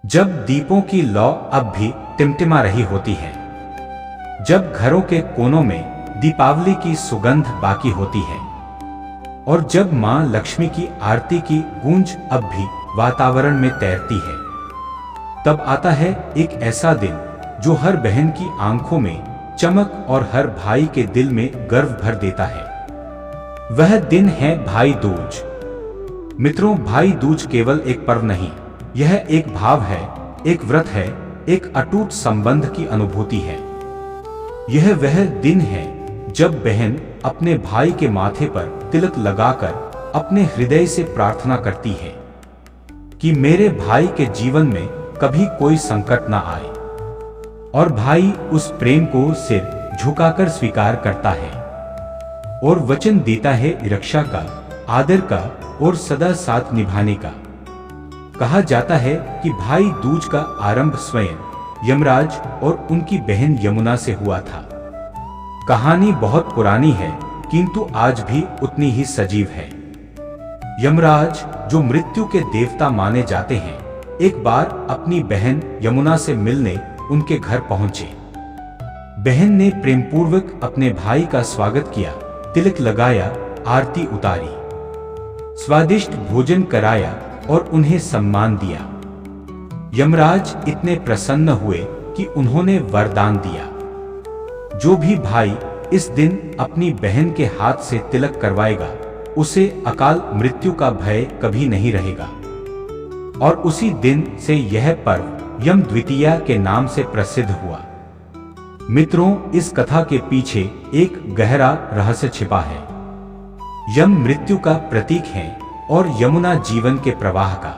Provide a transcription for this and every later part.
जब दीपों की लौ अब भी टिमटिमा रही होती है, जब घरों के कोनों में दीपावली की सुगंध बाकी होती है और जब मां लक्ष्मी की आरती की गूंज अब भी वातावरण में तैरती है, तब आता है एक ऐसा दिन जो हर बहन की आंखों में चमक और हर भाई के दिल में गर्व भर देता है। वह दिन है भाई दूज। मित्रों, भाई दूज केवल एक पर्व नहीं, यह एक भाव है, एक व्रत है, एक अटूट संबंध की अनुभूति है। यह वह दिन है जब बहन अपने भाई के माथे पर तिलक लगाकर अपने हृदय से प्रार्थना करती है कि मेरे भाई के जीवन में कभी कोई संकट ना आए, और भाई उस प्रेम को सिर झुकाकर स्वीकार करता है और वचन देता है रक्षा का, आदर का और सदा साथ निभाने का। कहा जाता है कि भाई दूज का आरंभ स्वयं यमराज और उनकी बहन यमुना से हुआ था। कहानी बहुत पुरानी है, किंतु आज भी उतनी ही सजीव है। यमराज, जो मृत्यु के देवता माने जाते हैं, एक बार अपनी बहन यमुना से मिलने उनके घर पहुंचे। बहन ने प्रेमपूर्वक अपने भाई का स्वागत किया, तिलक लगाया, आरती उतारी, स्वादिष्ट भोजन कराया और उन्हें सम्मान दिया। यमराज इतने प्रसन्न हुए कि उन्होंने वरदान दिया, जो भी भाई इस दिन अपनी बहन के हाथ से तिलक करवाएगा, उसे अकाल मृत्यु का भय कभी नहीं रहेगा। और उसी दिन से यह पर्व यम द्वितीया के नाम से प्रसिद्ध हुआ। मित्रों, इस कथा के पीछे एक गहरा रहस्य छिपा है। यम मृत्यु का प्रतीक है और यमुना जीवन के प्रवाह का।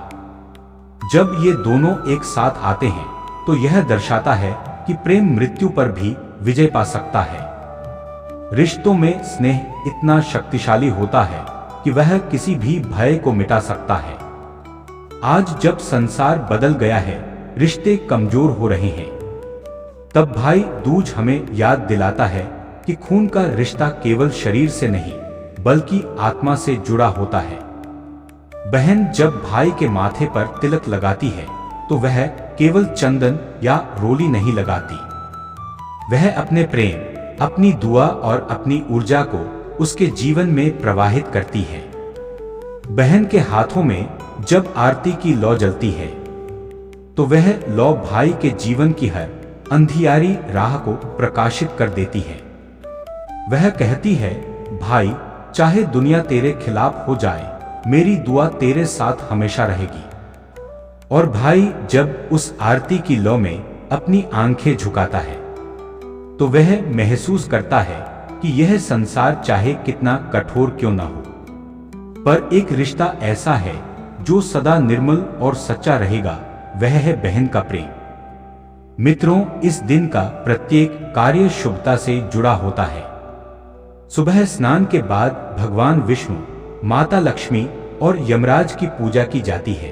जब ये दोनों एक साथ आते हैं तो यह दर्शाता है कि प्रेम मृत्यु पर भी विजय पा सकता है। रिश्तों में स्नेह इतना शक्तिशाली होता है कि वह किसी भी भय को मिटा सकता है। आज जब संसार बदल गया है, रिश्ते कमजोर हो रहे हैं, तब भाई दूज हमें याद दिलाता है कि खून का रिश्ता केवल शरीर से नहीं बल्कि आत्मा से जुड़ा होता है। बहन जब भाई के माथे पर तिलक लगाती है तो वह केवल चंदन या रोली नहीं लगाती, वह अपने प्रेम, अपनी दुआ और अपनी ऊर्जा को उसके जीवन में प्रवाहित करती है। बहन के हाथों में जब आरती की लौ जलती है तो वह लौ भाई के जीवन की हर अंधियारी राह को प्रकाशित कर देती है। वह कहती है, भाई, चाहे दुनिया तेरे खिलाफ हो जाए, मेरी दुआ तेरे साथ हमेशा रहेगी। और भाई जब उस आरती की लौ में अपनी आंखें झुकाता है तो वह महसूस करता है कि यह संसार चाहे कितना कठोर क्यों न हो, पर एक रिश्ता ऐसा है जो सदा निर्मल और सच्चा रहेगा, वह है बहन का प्रेम। मित्रों, इस दिन का प्रत्येक कार्य शुभता से जुड़ा होता है। सुबह स्नान के बाद भगवान विष्णु, माता लक्ष्मी और यमराज की पूजा की जाती है।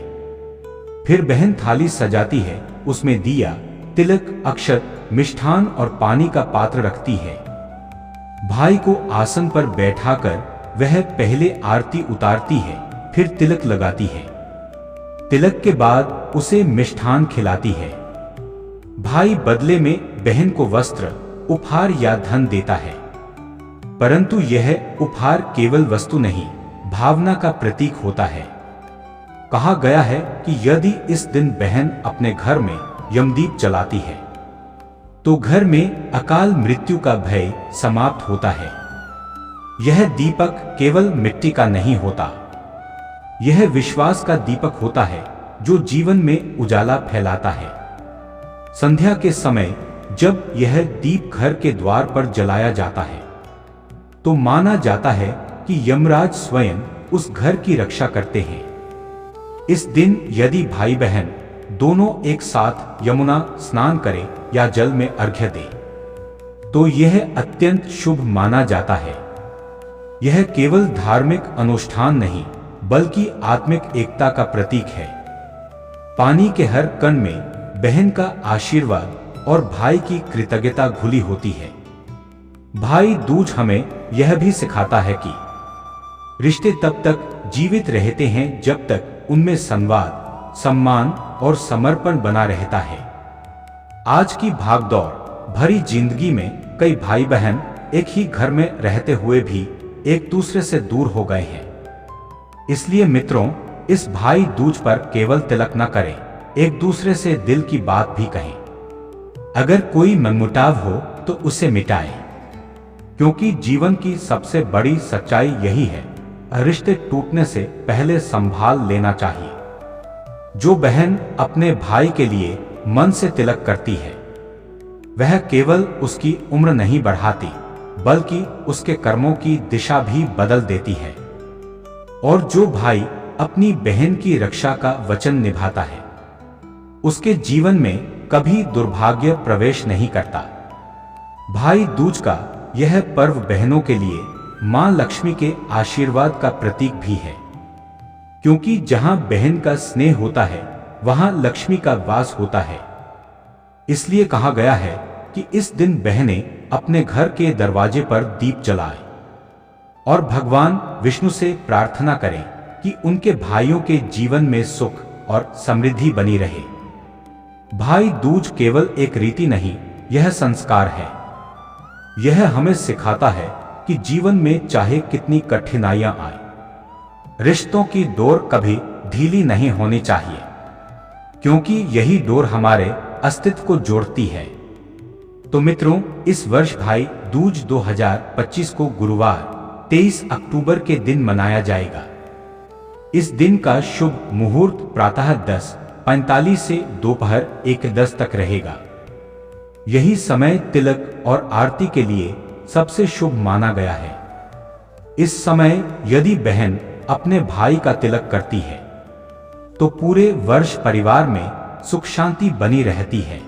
फिर बहन थाली सजाती है, उसमें दिया, तिलक, अक्षत, मिष्ठान और पानी का पात्र रखती है। भाई को आसन पर बैठाकर वह पहले आरती उतारती है, फिर तिलक लगाती है। तिलक के बाद उसे मिष्ठान खिलाती है। भाई बदले में बहन को वस्त्र, उपहार या धन देता है, परंतु यह उपहार केवल वस्तु नहीं, भावना का प्रतीक होता है। कहा गया है कि यदि इस दिन बहन अपने घर में यमदीप जलाती है तो घर में अकाल मृत्यु का भय समाप्त होता है। यह दीपक केवल मिट्टी का नहीं होता, यह विश्वास का दीपक होता है जो जीवन में उजाला फैलाता है। संध्या के समय जब यह दीप घर के द्वार पर जलाया जाता है तो माना जाता है कि यमराज स्वयं उस घर की रक्षा करते हैं। इस दिन यदि भाई बहन दोनों एक साथ यमुना स्नान करें या जल में अर्घ्य दें तो यह अत्यंत शुभ माना जाता है। यह केवल धार्मिक अनुष्ठान नहीं बल्कि आत्मिक एकता का प्रतीक है। पानी के हर कण में बहन का आशीर्वाद और भाई की कृतज्ञता घुली होती है। भाई दूज हमें यह भी सिखाता है कि रिश्ते तब तक जीवित रहते हैं जब तक उनमें संवाद, सम्मान और समर्पण बना रहता है। आज की भागदौड़ भरी जिंदगी में कई भाई बहन एक ही घर में रहते हुए भी एक दूसरे से दूर हो गए हैं। इसलिए मित्रों, इस भाई दूज पर केवल तिलक न करें, एक दूसरे से दिल की बात भी कहें। अगर कोई मनमुटाव हो तो उसे मिटाएं, क्योंकि जीवन की सबसे बड़ी सच्चाई यही है, रिश्ते टूटने से पहले संभाल लेना चाहिए। जो बहन अपने भाई के लिए मन से तिलक करती है, वह केवल उसकी उम्र नहीं बढ़ाती, बल्कि उसके कर्मों की दिशा भी बदल देती है। और जो भाई अपनी बहन की रक्षा का वचन निभाता है, उसके जीवन में कभी दुर्भाग्य प्रवेश नहीं करता। भाई दूज का यह पर्व बहनों के लिए मां लक्ष्मी के आशीर्वाद का प्रतीक भी है, क्योंकि जहां बहन का स्नेह होता है वहां लक्ष्मी का वास होता है। इसलिए कहा गया है कि इस दिन बहनें अपने घर के दरवाजे पर दीप जलाएं और भगवान विष्णु से प्रार्थना करें कि उनके भाइयों के जीवन में सुख और समृद्धि बनी रहे। भाई दूज केवल एक रीति नहीं, यह संस्कार है। यह हमें सिखाता है कि जीवन में चाहे कितनी कठिनाइयां आए, रिश्तों की डोर कभी ढीली नहीं होनी चाहिए, क्योंकि यही डोर हमारे अस्तित्व को जोड़ती है। तो मित्रों, इस वर्ष भाई दूज 2025 को गुरुवार 23 अक्टूबर के दिन मनाया जाएगा। इस दिन का शुभ मुहूर्त प्रातः 10:45 से दोपहर 1:10 तक रहेगा। यही समय तिलक और आरती के लिए सबसे शुभ माना गया है। इस समय यदि बहन अपने भाई का तिलक करती है तो पूरे वर्ष परिवार में सुख शांति बनी रहती है।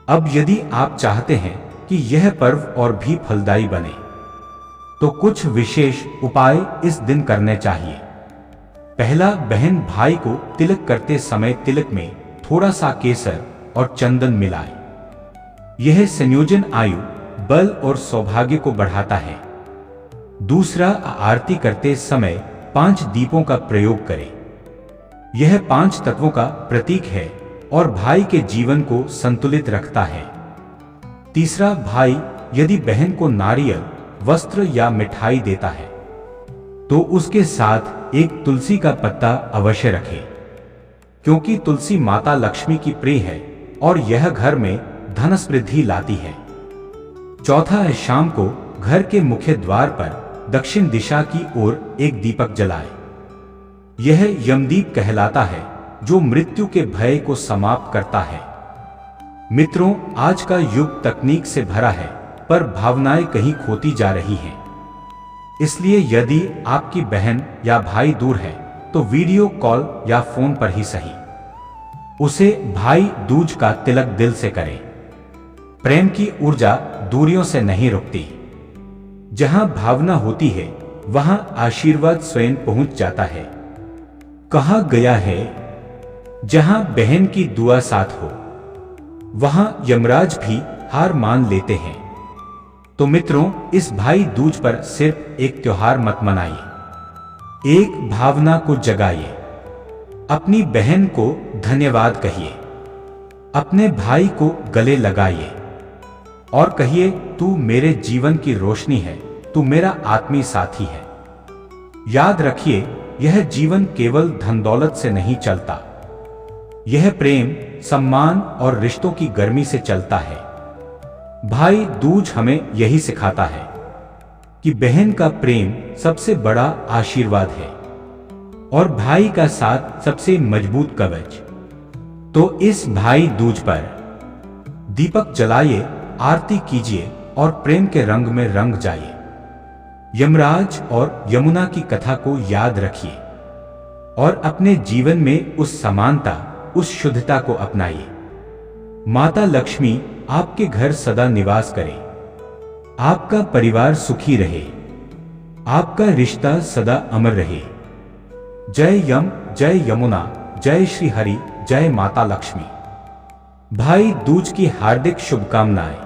अब यदि आप चाहते हैं कि यह पर्व और भी फलदायी बने, तो कुछ विशेष उपाय इस दिन करने चाहिए। पहला, बहन भाई को तिलक करते समय तिलक में थोड़ा सा केसर और चंदन मिलाए। यह संयोजन आयु, बल और सौभाग्य को बढ़ाता है। दूसरा, आरती करते समय 5 दीपों का प्रयोग करें। यह 5 तत्वों का प्रतीक है और भाई के जीवन को संतुलित रखता है। तीसरा, भाई यदि बहन को नारियल, वस्त्र या मिठाई देता है तो उसके साथ एक तुलसी का पत्ता अवश्य रखें, क्योंकि तुलसी माता लक्ष्मी की प्रिय है और यह घर में धन समृद्धि लाती है। चौथा, शाम को घर के मुख्य द्वार पर दक्षिण दिशा की ओर एक दीपक जलाए। यह यमदीप कहलाता है, जो मृत्यु के भय को समाप्त करता है। मित्रों, आज का युग तकनीक से भरा है, पर भावनाएं कहीं खोती जा रही हैं। इसलिए यदि आपकी बहन या भाई दूर है तो वीडियो कॉल या फोन पर ही सही, उसे भाई दूज का तिलक दिल से करें। प्रेम की ऊर्जा दूरियों से नहीं रुकती। जहां भावना होती है वहां आशीर्वाद स्वयं पहुंच जाता है। कहा गया है, जहां बहन की दुआ साथ हो वहां यमराज भी हार मान लेते हैं। तो मित्रों, इस भाई दूज पर सिर्फ एक त्योहार मत मनाइए, एक भावना को जगाइए। अपनी बहन को धन्यवाद कहिए, अपने भाई को गले लगाइए और कहिए, तू मेरे जीवन की रोशनी है, तू मेरा आत्मीय साथी है। याद रखिए, यह जीवन केवल धन दौलत से नहीं चलता, यह प्रेम, सम्मान और रिश्तों की गर्मी से चलता है। भाई दूज हमें यही सिखाता है कि बहन का प्रेम सबसे बड़ा आशीर्वाद है और भाई का साथ सबसे मजबूत कवच। तो इस भाई दूज पर दीपक जलाइए, आरती कीजिए और प्रेम के रंग में रंग जाइए। यमराज और यमुना की कथा को याद रखिए और अपने जीवन में उस समानता, उस शुद्धता को अपनाइए। माता लक्ष्मी आपके घर सदा निवास करे, आपका परिवार सुखी रहे, आपका रिश्ता सदा अमर रहे। जय यम, जय यमुना, जय श्री हरि, जय माता लक्ष्मी। भाई दूज की हार्दिक शुभकामनाएं।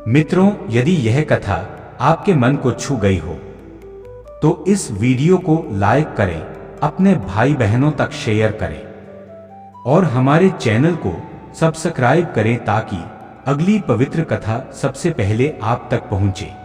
मित्रों, यदि यह कथा आपके मन को छू गई हो तो इस वीडियो को लाइक करें, अपने भाई बहनों तक शेयर करें और हमारे चैनल को सब्सक्राइब करें ताकि अगली पवित्र कथा सबसे पहले आप तक पहुंचे।